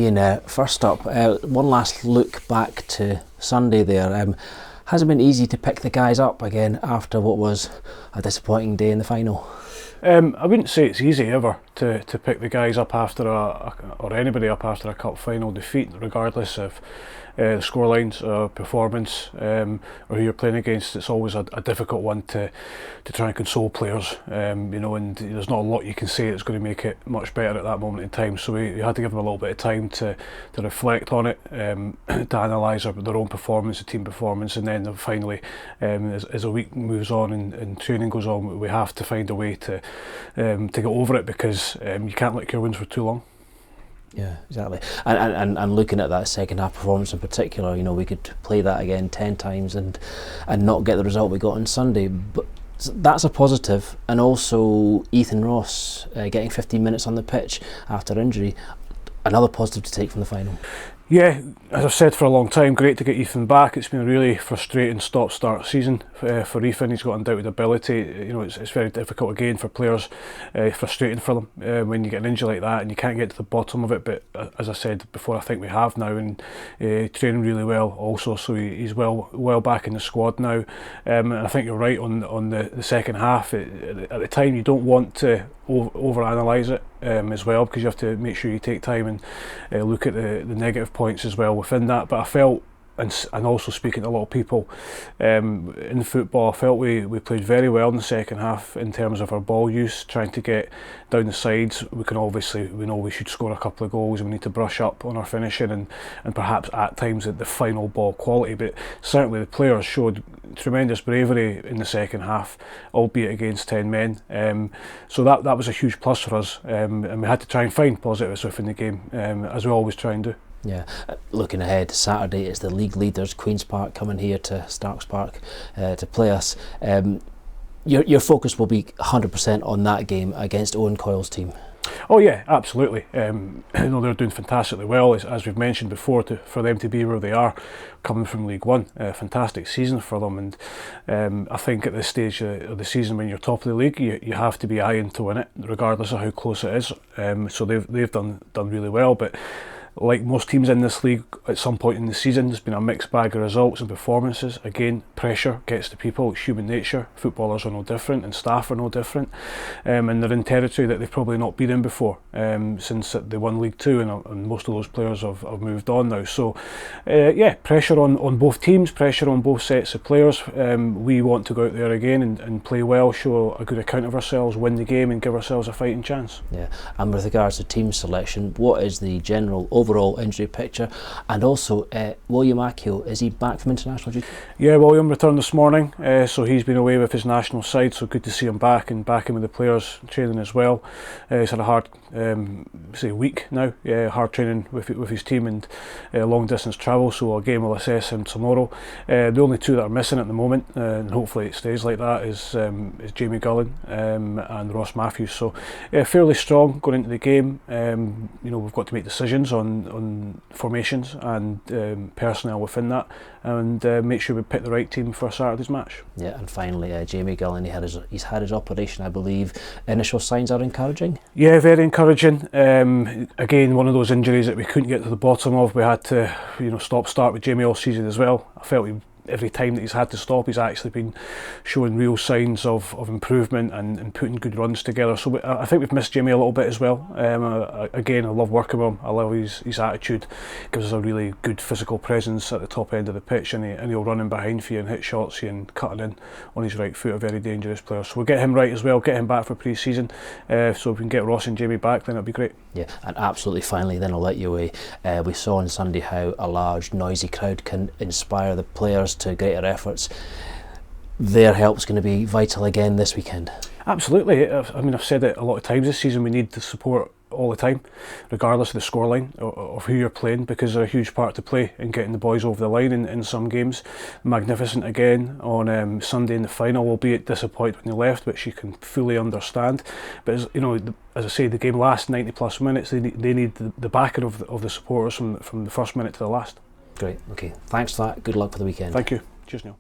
Ian, first up, one last look back to Sunday there. Hasn't been easy to pick the guys up again after what was a disappointing day in the final. I wouldn't say it's easy ever to pick the guys up after or anybody up after a cup final defeat, regardless of the scorelines or performance or who you're playing against. It's always a difficult one to try and console players, and there's not a lot you can say that's going to make it much better at that moment in time. So we had to give them a little bit of time to reflect on it, to analyse their own performance, the team performance, and then finally, as the week moves on and training goes on, we have to find a way to get over it, because you can't lick your wounds for too long. Yeah, exactly. And looking at that second half performance in particular, we could play that again 10 times and not get the result we got on Sunday. But that's a positive. And also Ethan Ross getting 15 minutes on the pitch after injury, another positive to take from the final. Yeah, as I've said for a long time, great to get Ethan back. It's been a really frustrating stop-start season for Ethan. He's got undoubted ability. It's very difficult again for players, frustrating for them when you get an injury like that and you can't get to the bottom of it. But as I said before, I think we have now, and training really well also. So he's well back in the squad now. And I think you're right on the second half. At the time, you don't want to overanalyse it as well, because you have to make sure you take time and look at the negative points as well within that. But I felt, and also speaking to a lot of people in football, I felt we played very well in the second half in terms of our ball use, trying to get down the sides. We know we should score a couple of goals, and we need to brush up on our finishing and perhaps at times at the final ball quality. But certainly the players showed tremendous bravery in the second half, albeit against 10 men. So that was a huge plus for us, and we had to try and find positives within the game, as we always try and do. Yeah, looking ahead, Saturday it's the league leaders, Queen's Park, coming here to Starks Park to play us. Your focus will be 100% on that game against Owen Coyle's team. Oh yeah, absolutely. They're doing fantastically well, as we've mentioned before, for them to be where they are, coming from League One. Fantastic season for them, and I think at this stage of the season, when you're top of the league, you have to be eyeing to win it, regardless of how close it is. So they've done really well, but like most teams in this league, at some point in the season, there's been a mixed bag of results and performances. Again, pressure gets to people. It's human nature. Footballers are no different, and staff are no different. And they're in territory that they've probably not been in before since they won League Two, and most of those players have moved on now. So, pressure on both teams, pressure on both sets of players. We want to go out there again and play well, show a good account of ourselves, win the game, and give ourselves a fighting chance. Yeah, and with regards to team selection, what is the general overall injury picture? And also, William Akio, is he back from international duty? Yeah, William returned this morning, so he's been away with his national side, so good to see him back and back in with the players training as well. He's had a hard week now, hard training with his team and long distance travel, so again we'll assess him tomorrow. The only two that are missing at the moment, and hopefully it stays like that, is Jamie Gullen and Ross Matthews. So fairly strong going into the game. We've got to make decisions on formations and personnel within that, and make sure we pick the right team for Saturday's match. Yeah, and finally, Jamie Gullen, he's had his operation, I believe. Initial signs are encouraging? Yeah, very encouraging. Again, one of those injuries that we couldn't get to the bottom of. We had to, start with Jamie all season as well. I felt every time that he's had to stop, he's actually been showing real signs of improvement and putting good runs together. So I think we've missed Jamie a little bit as well. Again, I love working with him. I love his attitude. Gives us a really good physical presence at the top end of the pitch, and he'll run in behind for you and hit shots for you and cutting in on his right foot. A very dangerous player. So we'll get him right as well, get him back for pre-season. So if we can get Ross and Jamie back, then it'll be great. Yeah, and absolutely finally, then I'll let you away. We saw on Sunday how a large, noisy crowd can inspire the players to greater efforts. Their help's going to be vital again this weekend. Absolutely. I've said it a lot of times this season. We need the support all the time, regardless of the scoreline or who you're playing, because they're a huge part to play in getting the boys over the line in some games. Magnificent again on Sunday in the final, albeit disappointed when they left, which you can fully understand. But as I say, the game lasts 90 plus minutes. They need the backing of the supporters from the first minute to the last. Great. Okay. Thanks for that. Good luck for the weekend. Thank you. Cheers, Neil.